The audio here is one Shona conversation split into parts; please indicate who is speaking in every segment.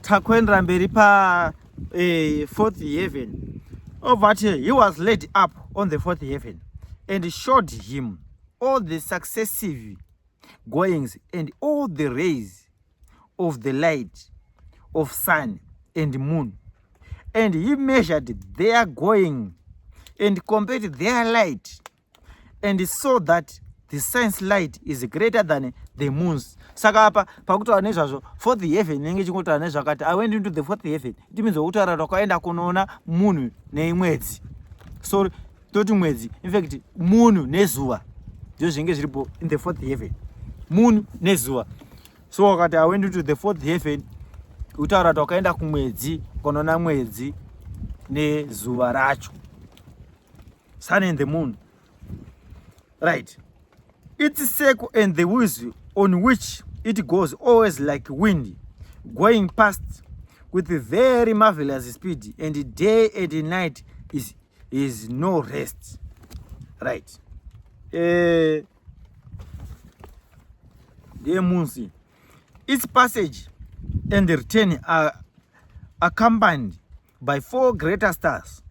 Speaker 1: takwendera mberi fourth heaven. But he was led up on the fourth heaven and showed him all the successive goings and all the rays of the light of sun and moon. And he measured their going and compared their light, and saw that the sun's light is greater than the moon's. Saka apa pakutaura nezvazvo fourth heaven inenge chingutaura nezvakati I went into the fourth heaven. It means wokutaura kwakaenda kunoona munhu nemwedzi. So toti mwedzi, in fact munhu nezuva ndizvo zvinenge zviripo in the fourth heaven. Munhu nezuva. So wakati I went into the fourth heaven, kutaura kwakaenda kumwedzi kunoona mwedzi nezuva racho, sun and the moon. Right. Its circle and the wheels on which it goes always like wind, going past with a very marvelous speed, and day and night is no rest. Right. The moon. Its passage and return are accompanied by 4 greater stars,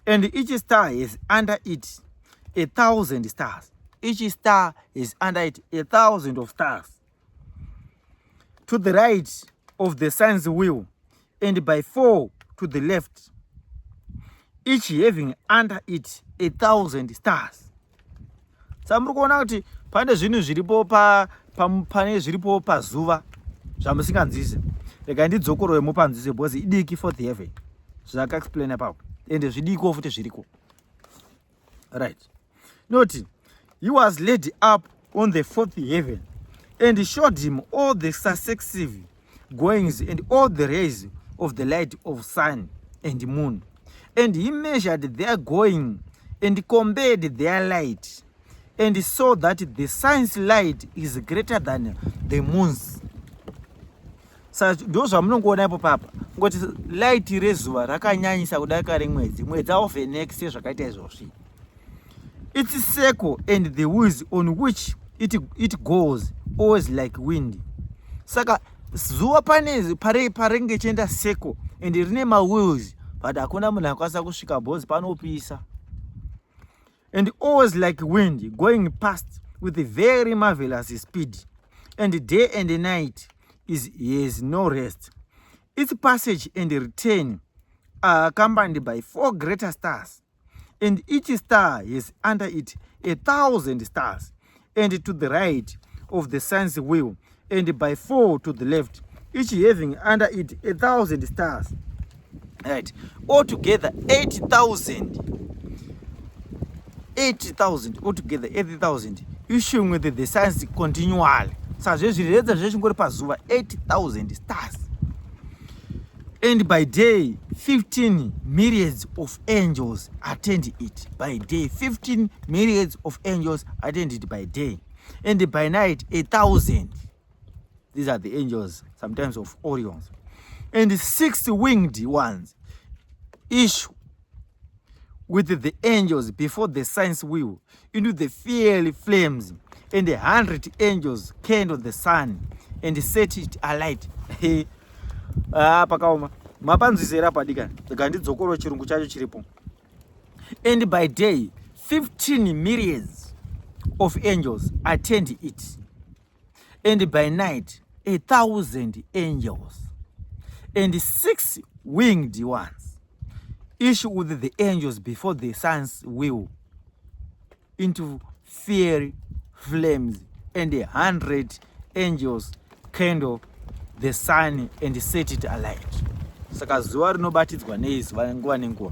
Speaker 1: and each star is under it 1,000 stars. Each star is under it 1,000 of stars. To the right of the sun's wheel, and by 4 to the left, each having under it 1,000 stars. Samuri kuona kuti pane zvinhu zviripo pane zviripo pazuva zvamusinganzwise. Rega ndidzokorore mupanzwise because idiki fourth heaven. Zvaka explain apapo. Ende zvidiko futi zviriko. Right. Note, he was led up on the fourth heaven and showed him all the successive goings and all the rays of the light of sun and moon. And he measured their going and compared their light, and saw that the sun's light is greater than the moon's. Ndo zvamunongoona ipo papa ngoti light rezuva rakanyanyisa kudarika remwedzi. Mwedzi aufenekise zvakaita izvozvi. Its circle and the wheels on which it goes always like wind. Saka zuva panezi parenge chenda circle and rine wheels, but hakuna munhu akwanisa kusvika bhozi panopisa. And always like wind, going past with a very marvelous speed, and day and night is no rest. Its passage and return are accompanied by 4 greater stars, and each star is under it 1,000 stars, and to the right of the sun's wheel, and by 4 to the left, each having under it 1,000 stars. Right. Altogether 80,000 altogether 80,000 issuing with the sun's continually. So zvezviredza zvechingori pazuva 80,000 stars. And by day 15 myriads of angels attend it. By day 15 myriads of angels attend it by day. And by night 1,000. These are the angels, sometimes of Orions. And 6 winged ones issue with the angels before the sun's wheel into the fiery flames, and 100 angels kindle the sun and set it alight. Pakaoma mapanzwisera padika ndidzokoro chirungu chacho chiripo. And by day 15 myriads of angels attend it, and by night 1,000 angels. And 6 winged ones issue with the angels before the sun's wheel into fiery flames, and 100 angels kindle the sun and set it alight. Saka zuva rinobatidzwa nei zuva nguva nenguva,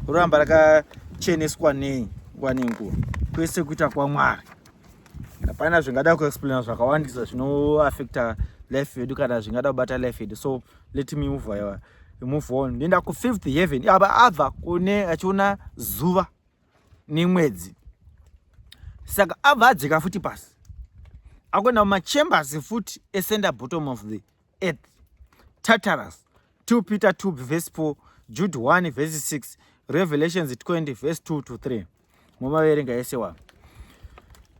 Speaker 1: roramba rakacheneswa nei nguva nenguva, kwese kuita kwaMwari. Hapana zvingada kuexplaina zvakawandisa zvinoaffecta life yedu kana zvingada kubata life yedu. So let me move on. Nenda ku fifth heaven. Aba abva kune achiona zuva nemwedzi. Saka abva adzika futi pasi, akwenda mumachambers futi escenda bottom of the earth. Tartarus, 2 Peter 2 verse 4, Jude 1 verse 6, Revelations 20 verse 2 to 3. Mumaverenga ese wa.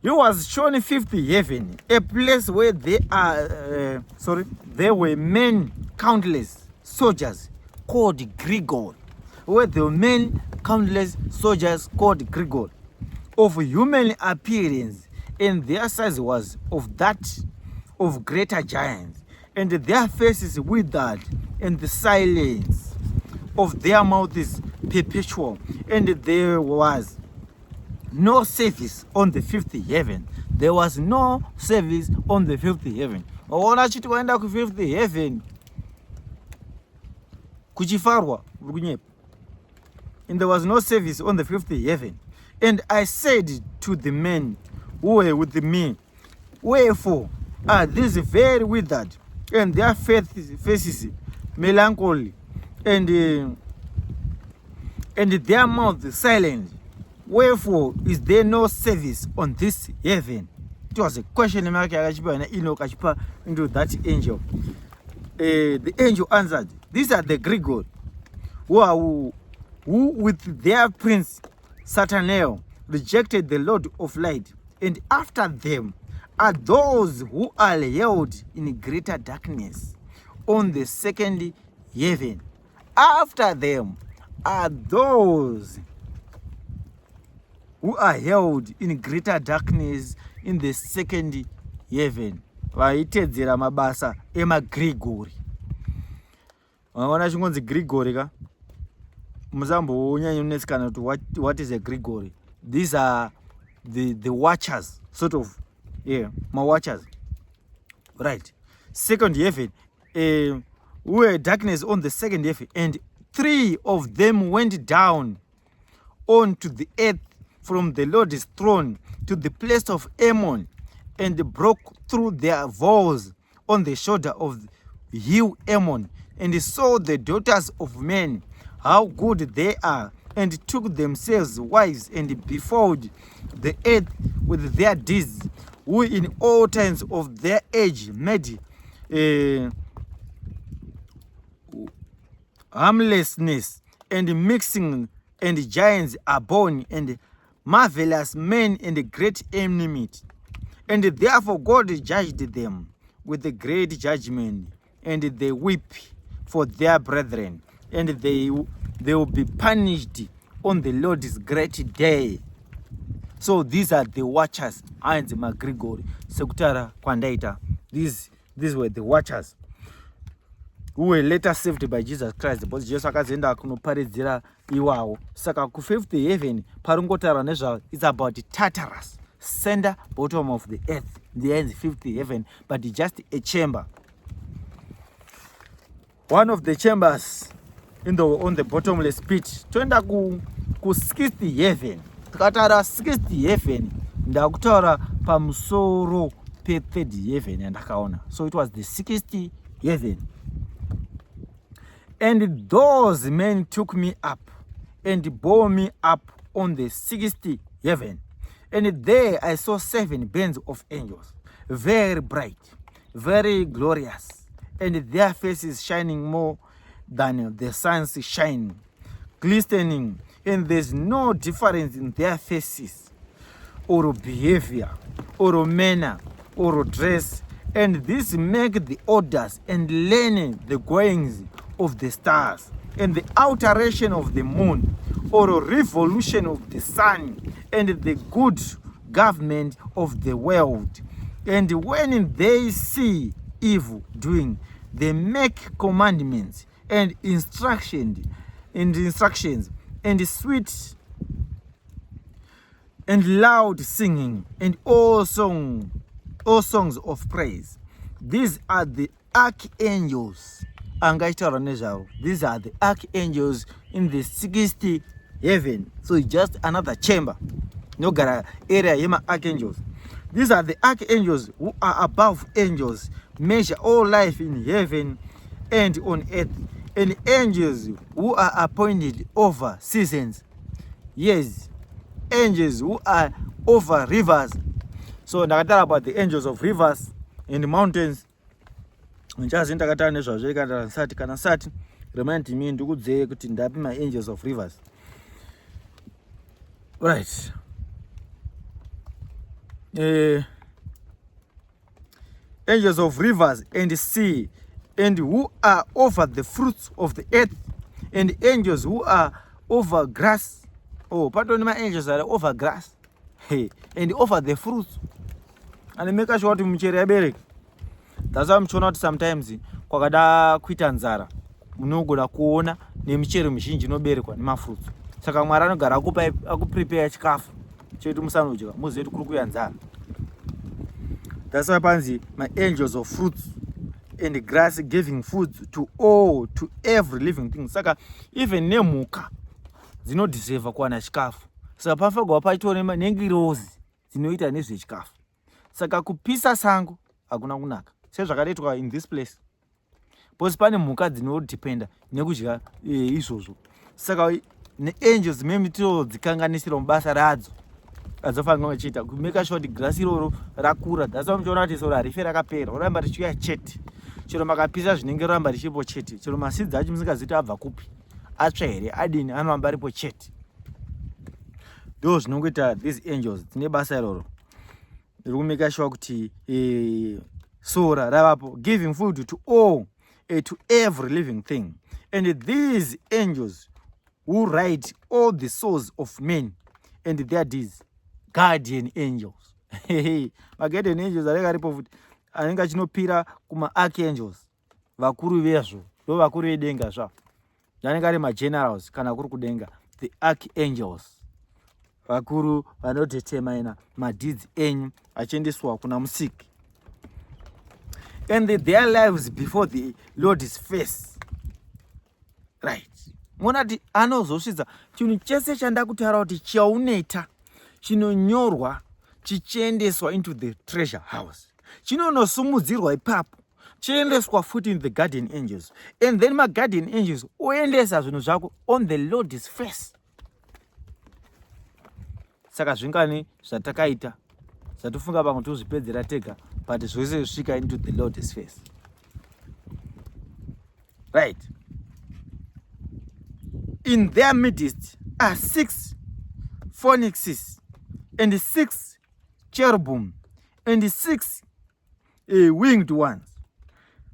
Speaker 1: He was shown fifth heaven, a place where there were men countless soldiers called Grigor, where there were men countless soldiers called Grigor, of human appearance, and their size was of that of greater giants, and their faces withered, and the silence of their mouth is perpetual, and there was no service on the fifth heaven. There was no service on the fifth heaven. Waona chiti waenda ku fifth heaven kuchifarwa kunyepa. And there was no service on the fifth heaven. And I said to the men who were with me, wherefore are these very withered, and their faces melancholy, and their mouth silent? Wherefore is there no service on this heaven? It was a question mark Enoch into that angel. The angel answered, these are the Grigor who with their prince Satanael rejected the Lord of light, and after them are those who are held in greater darkness on the second heaven. After them are those who are held in greater darkness in the second heaven. Vaitedzera mabasa emagrigori. Vaona chingonzi Grigori ka? Muzambonyanya unetsikana kuti what is a Grigori? These are the watchers, sort of, my watchers. Right. Second heaven, were darkness on the second heaven, and 3 of them went down onto the earth from the Lord's throne to the place of Ammon, and broke through their vows on the shoulder of hill Ammon, and saw the daughters of men, how good they are, and took themselves wives, and befouled the earth with their deeds, who in all times of their age made harmlessness and mixing, and giants are born, and marvelous men, and great enmity. And therefore God judged them with a great judgment, and they weep for their brethren, and they will be punished on the Lord's great day. So these are the watchers. And Magrigori sekutara kwandaita, these were the watchers who were later saved by Jesus Christ, because Jesus akazoenda kunoparidzira iwawo. Saka ku fifth heaven paringotara nezvavo, it's about Tartarus, center bottom of the earth. There is fifth heaven, but it's just a chamber. One of the chambers on the bottomless pit. Toenda ku sixth heaven. Tikatara sixth heaven ndakutaura pamusoro pe third heaven yandakaona. So it was the sixth heaven. And those men took me up and bore me up on the sixth heaven. And there I saw 7 bands of angels, very bright, very glorious, and their faces shining more than the sun's shine, glistening, and there's no difference in their faces, or behavior, or manner, or dress, and this make the orders and learning the goings of the stars, and the alteration of the moon, or revolution of the sun, and the good government of the world. And when they see evil doing, they make commandments and instructions, and sweet and loud singing, and all songs of praise. These are the archangels. These are the archangels in the 60th heaven. So it's just another chamber. No area yema archangels. These are the archangels who are above angels, measure all life in heaven and on earth, and angels who are appointed over seasons. Yes, angels who are over rivers. So ndakatara about the angels of rivers and mountains. Nchazi ndakatara nezvazvo kana nsati remind me ndikudzeye kuti ndapi my angels of rivers. Right. angels of rivers and sea, and who are over the fruits of the earth, and angels who are over grass. Oh, pardon, my angels are over grass, hey, and over the fruits, and make sure to mchere yabereka. That's why muchiona kuti sometimes kwakada kuita nzara munogona kuona nemichero mizhinji inoberekwa nemafruits. Saka Mwari anogara akuprepare chikafu chetu musanodya muzive kuti kuri kuuya nzara. That's why panzi my angels of fruits and grass giving food to all, to every living thing. Saka even nemhuka dzinodeserva kuwana chikafu. Saka pafagwa pachitora nengirozi dzinoita nezvechikafu. Saka kupisa sango hakuna kunaka sezvakaitwa in this place. Because pane mhuka dzinodependa nekudya izvozvo. Saka neangels meme todzikanganisira mubasa radzo adzofanira kuchiita kumeka sure kuti grasi iroro rakura. That's why muchiona kuti sora harife rakapera, roramba richiuya chete. Chero makapisa zvinenge roramba richipo chete. Chero masidzi acho musingaziti abva kupi, atsva here, adini, anoramba aripo chete. Ndo zvinongoita these angels dzine basa iroro rikumeka sure kuti sora ravapo, giving food to all, to every living thing. And these angels who write all the souls of men and their deeds, guardian angels. My guardian angels anenge achinopira kuma archangels, vakuru vezvo ndo vakuru vedenga zvavo, anenge ari magenerals kana kuri kudenga, the archangels, vakuru vanodetermina madeeds enyu achiendeswa kuna musiki. And their lives before the Lord's face. Right. Monati anozosvitsa chinhu chese chandakutaura kuti chaunoita chinonyorwa chichiendeswa into the treasure house. Chinonosumudzirwa ipapo chiendeswa futi in the guardian angels. And then my guardian angels oendesa zvinhu zvako on the Lord's face. Saka zvingani zvatakaita zvatofunga pamwe tozvipedzera tega, but zvose zvisvika into the Lord's face. Right. In their midst are 6 phoenixes and 6 cherubim and 6 winged ones,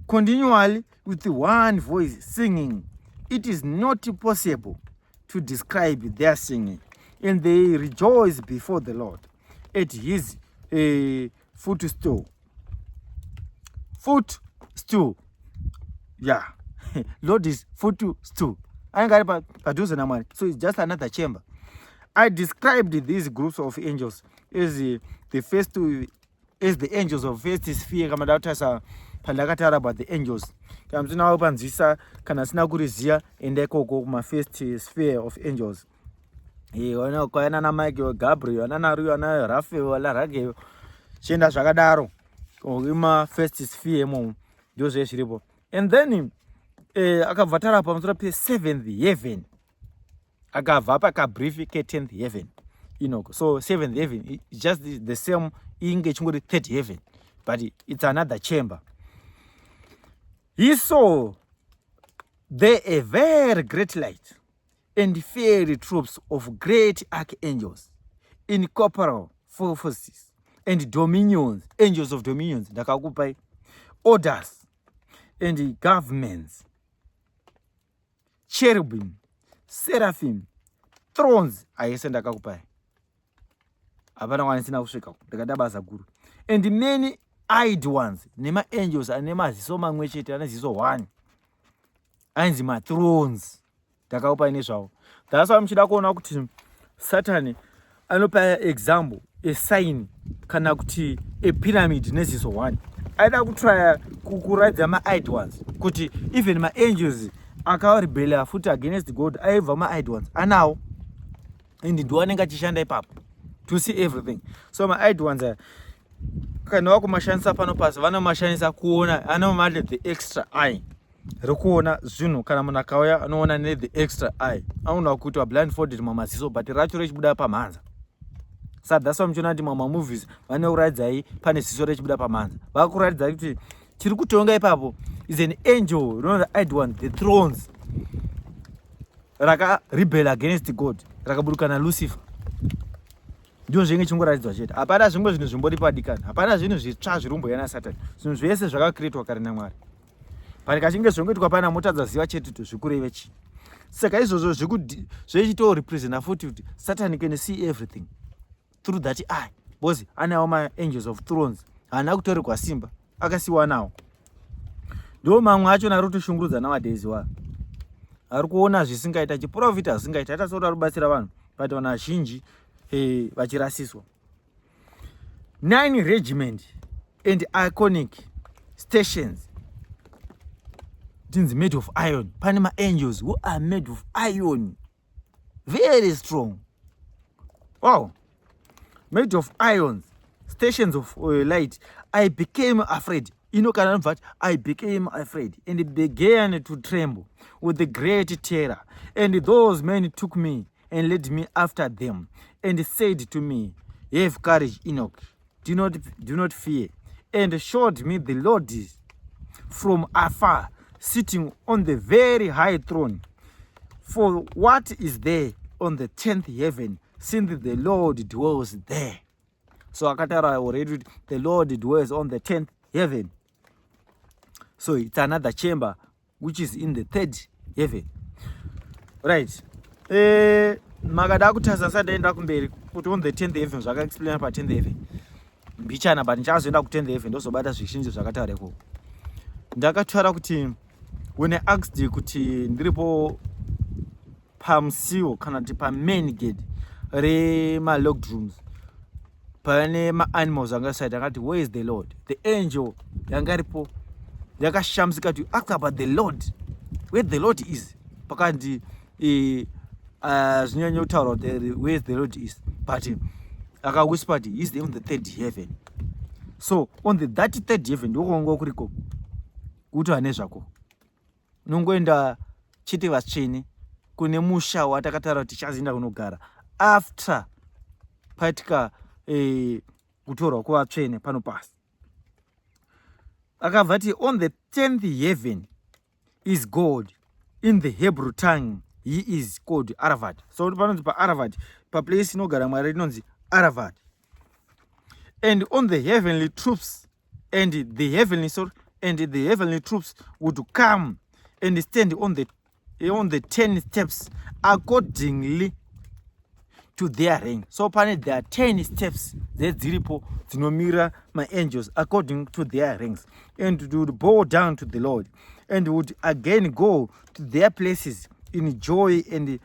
Speaker 1: continually with one voice singing. It is not possible to describe their singing. And they rejoice before the Lord at his footstool. Footstool. Yeah. Lord is footstool. So it's just another chamber. I described these groups of angels as the first two, as the angels of first sphere. Kama dautasa pandakataura about the angels. Kama tinawo panzisa kana sina kuriziya ende koko kuma first sphere of angels. Wana kwaana na Michael, Gabriel, wana na Rio, wana Raphael, wala Rage. Chenda zvakadaro. Ima first sphere mo ndio zviripo. And then akabvatara pamusoro pe 7th heaven. Akabva pakabrief ke 10th heaven. Enoch. So 7th heaven is just the same inge chingori 3rd heaven, but it's another chamber. He saw there a very great light and fiery troops of great archangels, incorporeal forces and dominions, angels of dominions, ndakakupai, orders and governments, cherubim, seraphim, thrones, aise ndakakupai. Hapana wanisina kusvika ndakadabaza guru. And many eyed ones, nema angels ane maziso mamwe chete, ane ziso 1, ainzi ma thrones. Ndakaupa ine zvavo. That's why muchida kuona kuti Satan anopa example, a sign kana kuti a pyramid neziso 1. Aida kutraya kukuradza ma-eyed ones kuti even ma-angels akarebella futi against God, aibva ma-eyed ones anawo, and ndiwo anenge achishanda ipapo to see everything. So ma-eyed ones kana wakumashandisa pano pasi vanomashandisa kuona, anomati the extra eye rekuona zvinhu. Kana munhu akauya anoona ne the extra eye, anoona kuti blindfolded mamaziso but racho rechibuda pamhanza. So that's why muchiona kuti mama movies vanokuradzai pane ziso rechibuda pamhanza, vakuratidza kuti chiri kutonga ipapo is an angel, you know, the eyed one, the thrones raka rebel against God, rakaburukana Lucifer. Ndio zvinge chingoratidzwa chete. Hapana zvimwe zvinhu zvimbori padikana. Hapana zvinhu zvitsva zvirumboyana Satani. Zvinhu zvese zvakakreatwa kare naMwari. Parikachinge zvongoitwa pana mutadza ziva chete kuti zvikureve chi. Saka izvozvo zvichito representa futi kuti Satan can see everything through that eye. Because anawo ma angels of thrones. Haana kutorerwa simba, akasiwa nawo. Ndio mamwe acho ari kutoshungurudza nowadays wa. Ari kuona zvisingaita chiprofita zvisingaita hata sora rubatsira vanhu. But vana vazhinji vachirasiswa. 9 regiment and iconic stations. Things made of iron. Panama angels who are made of iron. Very strong. Wow. Made of irons. Stations of light. I became afraid. Enoch and Heaventh, I became afraid and began to tremble with the great terror. And those men took me and led me after them and said to me, have courage, Enoch. Do not fear. And showed me the Lord from afar, sitting on the very high throne. For what is there on the 10th heaven, since the Lord dwells there? So Akatara already, the Lord dwells on the 10th heaven. So it's another chamber which is in the 3rd heaven. Right. Magada kutasa sadaenda kumberi kuti on the 10th heaven zvaka explain pa 10th heaven. Mbichana but nchazoenda ku 10th heaven ndozobata zvizhinji zvakatarepo. Ndakatwara kuti when I asked kuti ndiripo pamusiwo kana kuti pa main gate re ma locked rooms pane ma animals angaside akati where is the Lord? The angel yangaripo yakashamsika to ask about the Lord, where the Lord is. Pakati zvinyanya kutaura kuti where the Lord is, but akawhispered he is on the 3rd heaven. So on the 3rd heaven ndokongo kuriko kuti ane zvako nongoenda chete vatsvene kune musha watakataura kuti tichazoenda kunogara after paitika kutorwa kuvatsvene pano pasi. Akabva ti on the 10th heaven is God. In the Hebrew tongue he is called Aravad. So panonzi pa Aravad, pa place inogara Mwari inonzi Aravad. And on the heavenly troops and the heavenly troops would come and stand on the 10 steps accordingly to their rank. So pane there are 10 steps that dziripo dzinomira my angels according to their ranks, and would bow down to the Lord and would again go to their places in joy and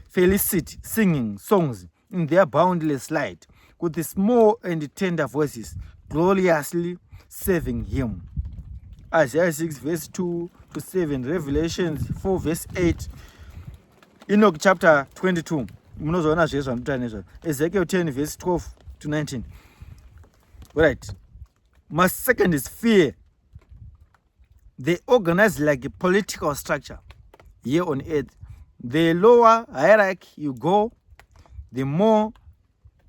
Speaker 1: felicity, singing songs in their boundless light with the small and tender voices, gloriously serving him. Isaiah 6 verse 2 to 7, Revelations 4 verse 8, Enoch chapter 22. Ezekiel 10 verse 12 to 19. Right. My second is fear. They organize like a political structure here on earth. The lower hierarchy you go, the more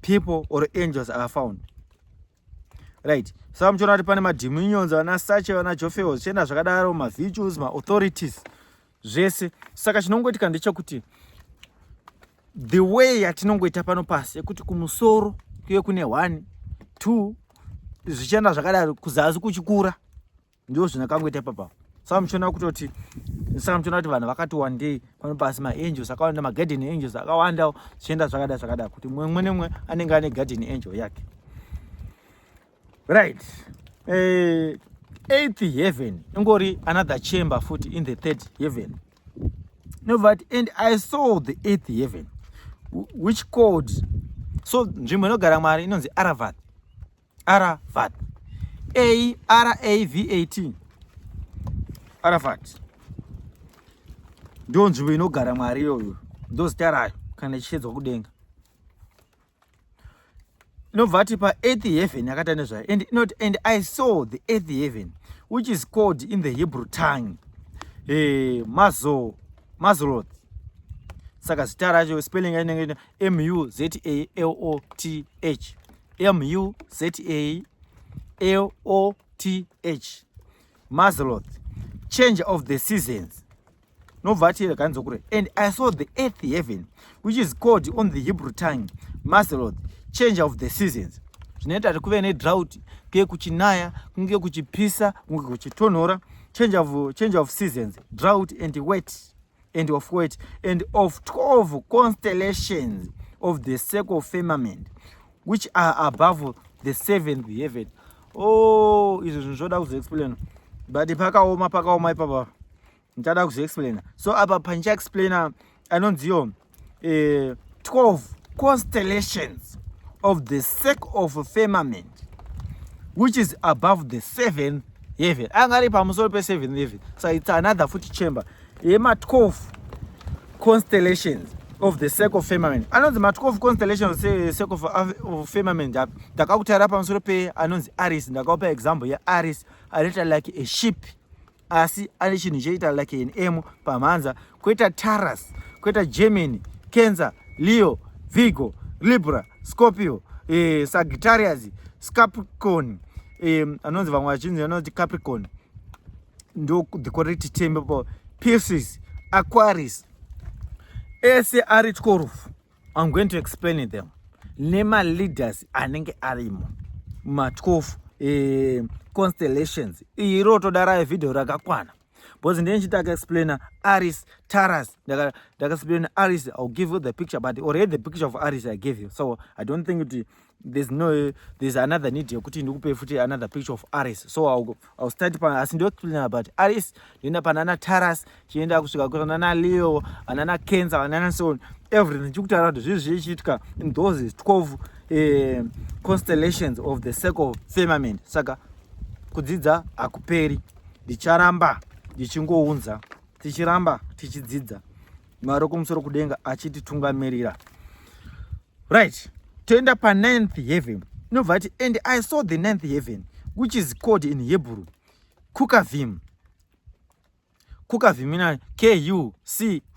Speaker 1: people or angels are found. Right. So I'm trying to find my dominions, and such and Jofeo, Sena Zakadaro, my virtues, my authorities. Jesse, Sakashnongotika Ndichokuti. The way yatinongoita pano pasi yekuti kumusoro kuye kune 1 2 zvichenda zvakadaro kuzasi kuchikura ndio zvinakangoita papa. Saka muchona kutoti kuti vanhu vakati wandei pano pasi, ma angels akawanda, ma guardian angels akawanda zvichenda zvakadaro kuti mumwe nemwe anenge ane guardian angel yake. Right. 8th heaven ingori another chamber foot in the 3rd heaven. No, but and I saw the 8th heaven, which called, so nzvimbo inogara Mwari inonzi Aravad. Aravad. Aravat. Aravad. Ndio nzvimbo inogara Mwari iyoyo. Ndo zita rayo kana ichiedzwa kudenga. Inobva ati pa 8th heaven yakata nezvayo. And I saw the 8th heaven, which is called in the Hebrew tongue Mazaloth. Saka zita racho spelling inenge M-U-Z-A-L-O-T-H. M-U-Z-A-L-O-T-H. Mazaloth. Change of the seasons. And I saw the eighth heaven, which is called on the Hebrew tongue Maseroth, change of the seasons. Zvinoita kuti kuve nedrought, kunge kuchinaya, kunge kuchipisa, kunge kuchitonhora, change of seasons, drought and wet, and of wet, and of 12 constellations of the circle firmament, which are above the seventh heaven. Oh, izvo zvinoda kuzoexplain, but pakaoma ipapa ndichada kuzoexplaina. So apa pandichaexplaina anonziwo 12 constellations of the circle of firmament, which is above the seventh heaven. Angari pamusoro pe seventh heaven. So it's another futi chamber. Yema 12 constellations of the circle of firmament. Anonzi ma 12 constellations of the circle of firmament. Ndakakutaura pamusoro pe anonzi Aries. Ndakakupa example ya Aries. Anoita like a ship. Asi ane chinhu choita like an M pamhanza. Koita Taurus, koita Gemini, Cancer, Leo, Virgo, Libra, Scorpio, Sagittarius, Capricorn, anonzi vamwe vachinzi vanoti Capricorn, ndo the correct term, Pisces, Aquarius. Ese ari 12. I'm going to explain them. Nema leaders anenge arimo ma 12 constellations. Iro todara video rakakwana. Because ndinchitaka explain Aries, Taurus. Ndaka explain Aries. I'll give you the picture, but already the picture of Aries I gave you. So I don't think there's another need yokuti ndikupe futi another picture of Aries. So I'll start pa asindo explain about Aries. Ndina panana Taurus, chienda kusvika kunana Leo, anana Cancer, anana so on. Everything chikutara zvichiitika in those 12 constellations of the circle firmament. Saka kudzidza akuperi. Ndicharamba ndichingounza, tichiramba tichidzidza, Mwari kumusoro kudenga achititungamirira. Right, toenda pa 9th heaven. Novati, and I saw the 9th heaven, which is called in Hebrew Kukavim. Kukavim means Kuchavim.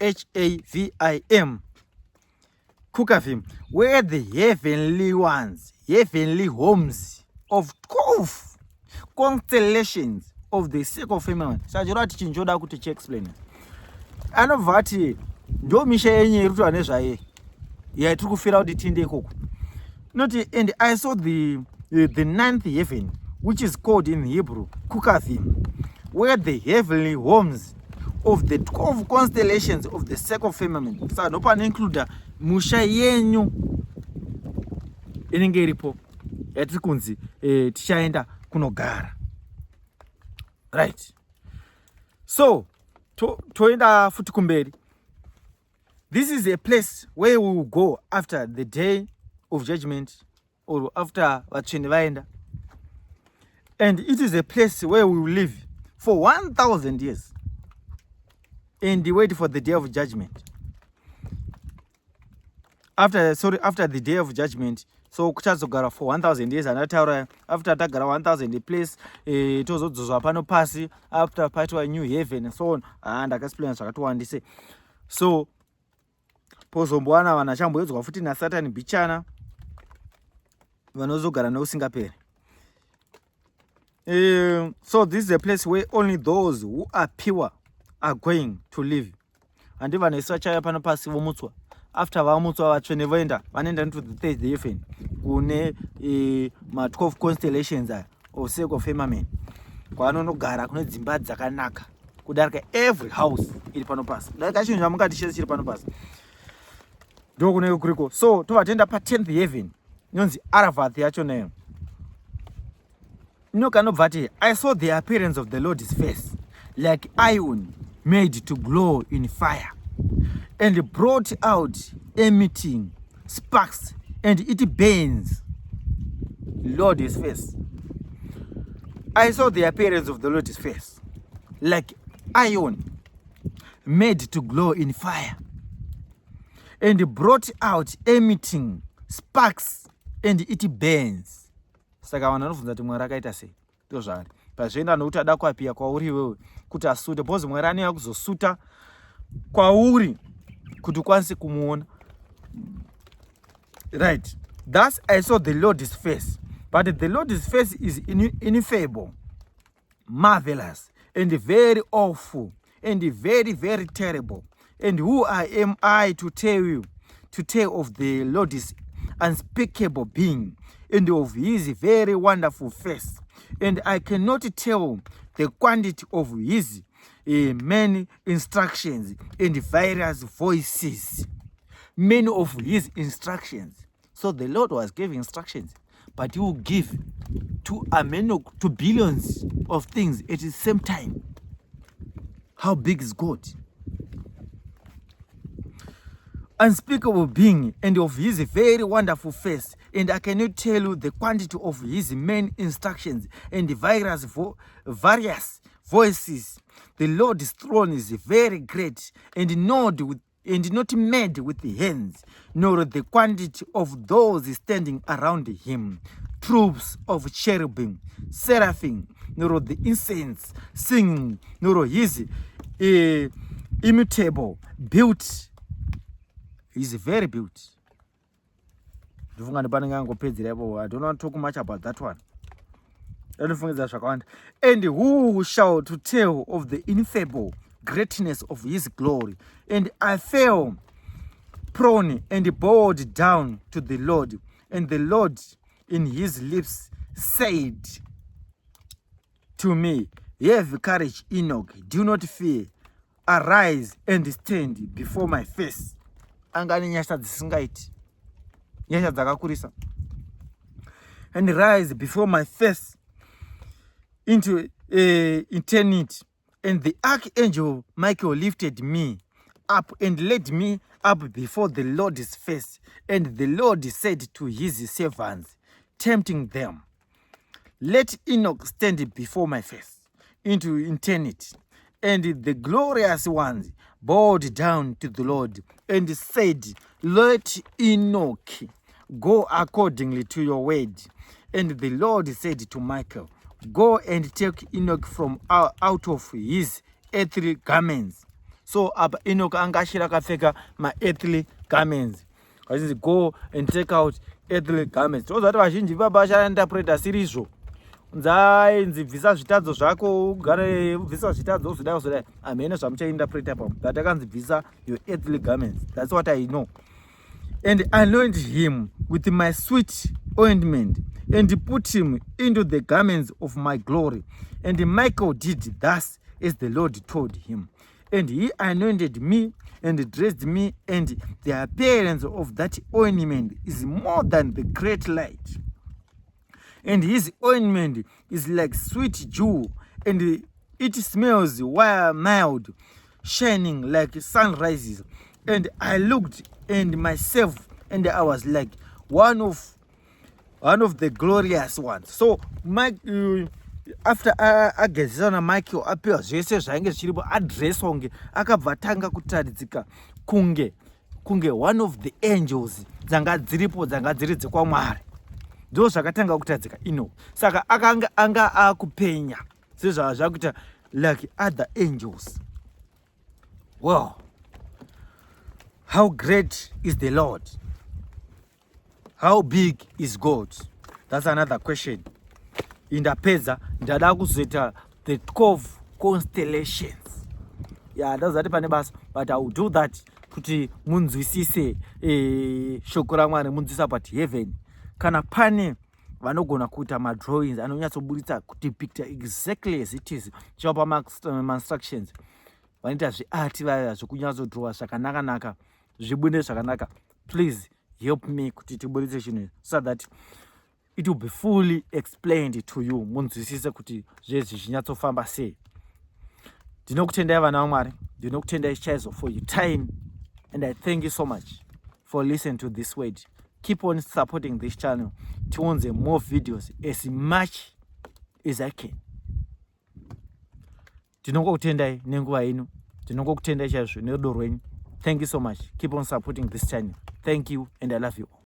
Speaker 1: Kukavim, where the heavenly ones, heavenly homes of 12 constellations of the circle of firmament. Sajurati chinjoda kuti cheexplain. Anovati ndo misha yenye irutwa nezvaye. Ya tiri kufira kuti tinde ikoko. Noti, and I saw the 9th heaven, which is called in Hebrew Kukavim, where the heavenly homes of the 12 constellations of the circle of firmament. Sa nopano include musha yenyu inenge iripo yatiri kunzi tichaenda kunogara. Right. So, toenda futi kumberi. This is a place where we will go after the day of judgment, or after vatsvene vaenda. And it is a place where we will live for 1,000 years and wait for the day of judgment. After the day of judgment, so kuchazogara for 1,000 years, anataura after tagara 1,000 place tozodzoswa pano pasi, after paitwa new heaven and so on, and akaexplain zvakatowandise. So pozombowana vanachamboedzwa futi naSatani bichana vanozogara nousingaperi. So this is a place where only those who are pure are going to live. And even if chaya pano pasi vomutswa, after vamutswa vatsvene voenda vanoenda into the third heaven kune ma 12 constellations of circle of firmament, kwaanonogara kune dzimba dzakanaka kudarika every house iri pano pasi. Darika chinhu chamungati chese chiri pano pasi ndo kunenge kuriko. So tovatenda pa 10th heaven inonzi Heaventh yacho nayo. Inokanobva ati, I saw the appearance of the Lord's face like iron made to glow in fire, and brought out emitting sparks, and it burns. Lord's face. I saw the appearance of the Lord's face like iron made to glow in fire, and brought out emitting sparks, and it burns. Saka vanhu vanofunza kuti Mwari akaita sei. Ndozvaari. Pazvoenda nokuti ada kuapia kwauri wewe kuti asute. Because Mwari anenge kuzosuta kwauri kuti ukwanise kumuona. Right. Thus I saw the Lord's face. But the Lord's face is ineffable, marvelous, and very awful, and very, very terrible. And who am I to tell of the Lord's unspeakable being, and of his very wonderful face? And I cannot tell the quantity of his many instructions and various voices. Many of his instructions. So the Lord was giving instructions, but he will give to billions of things at the same time. How big is God? Unspeakable being, and of his very wonderful face, and I cannot tell you the quantity of his main instructions and various voices. The Lord's throne is very great, and not made with hands, nor the quantity of those standing around him, troops of cherubim, seraphim, nor the incense singing, nor his immutable beauty. He's very built. I don't want to talk much about that one. And who shall to tell of the ineffable greatness of his glory? And I fell prone and bowed down to the Lord. And the Lord in his lips said to me, have courage, Enoch, do not fear. Arise and stand before my face. Angani nyasha dzisingaiti, nyasha dzakakurisa. And rise before my face into eternity. And the archangel Michael lifted me up and led me up before the Lord's face. And the Lord said to his servants, tempting them, let Enoch stand before my face into eternity. And the glorious ones bowed down to the Lord and said, let Enoch go accordingly to your word. And the Lord said to Michael, go and take Enoch from out of his earthly garments. So Enoch angashira kafeka my earthly garments. Go and take out earthly garments. So that vazhinji vabasha interpreta sirizvo. Nzainzi visa zvitadzo zvako ugare visa zvitadzo zvidai amene zvamuchainterpreta papo that akanzi visa your earthly garments. That's what I know. And anoint him with my sweet ointment and put him into the garments of my glory. And Michael did thus as the Lord told him. And he anointed me and dressed me, and the appearance of that ointment is more than the great light. And his ointment is like sweet dew, and it smells while mild, shining like sunrises. And I looked and myself, and I was like one of the glorious ones. So after agezana Michael apiwa zvese zvainge zviripo address onge akabva tanga kutaridzika kunge one of the angels dzanga dziripo dzanga dziri dzekwamwari. Ndo zvakatanga kutadzika saka anga akupenya sezvazvakuita like other angels. Wow, how great is the Lord? How big is God? That's another question. Indapedza ndada kuzoita the 12 constellations. Yeah, that's that pane basa, but I will do that kuti munzwisise shoko raMwari, munzwisisa but heaven. Kana pane vanogona kuita madrawings anonyatsoburitsa kuti picture exactly as it is, chapa instructions, vanoita zveart vaya zvekunyatsodrawa zvakanaka zvibune zvakanaka, please help me kuti tiburitse chinhu so that it will be fully explained to you, munzwisise kuti zvezi zvinyatsofamba sei. Ndinokutendai vana vaMwari, ndinokutendai chaizvo for your time, and I thank you so much for listening to this word. Keep on supporting this channel to want more videos as much as I can. Ndinokutendai nenguva ino, ndinokutendai chaizvo nerudo rwenyu. Thank you so much. Keep on supporting this channel. Thank you, and I love you all.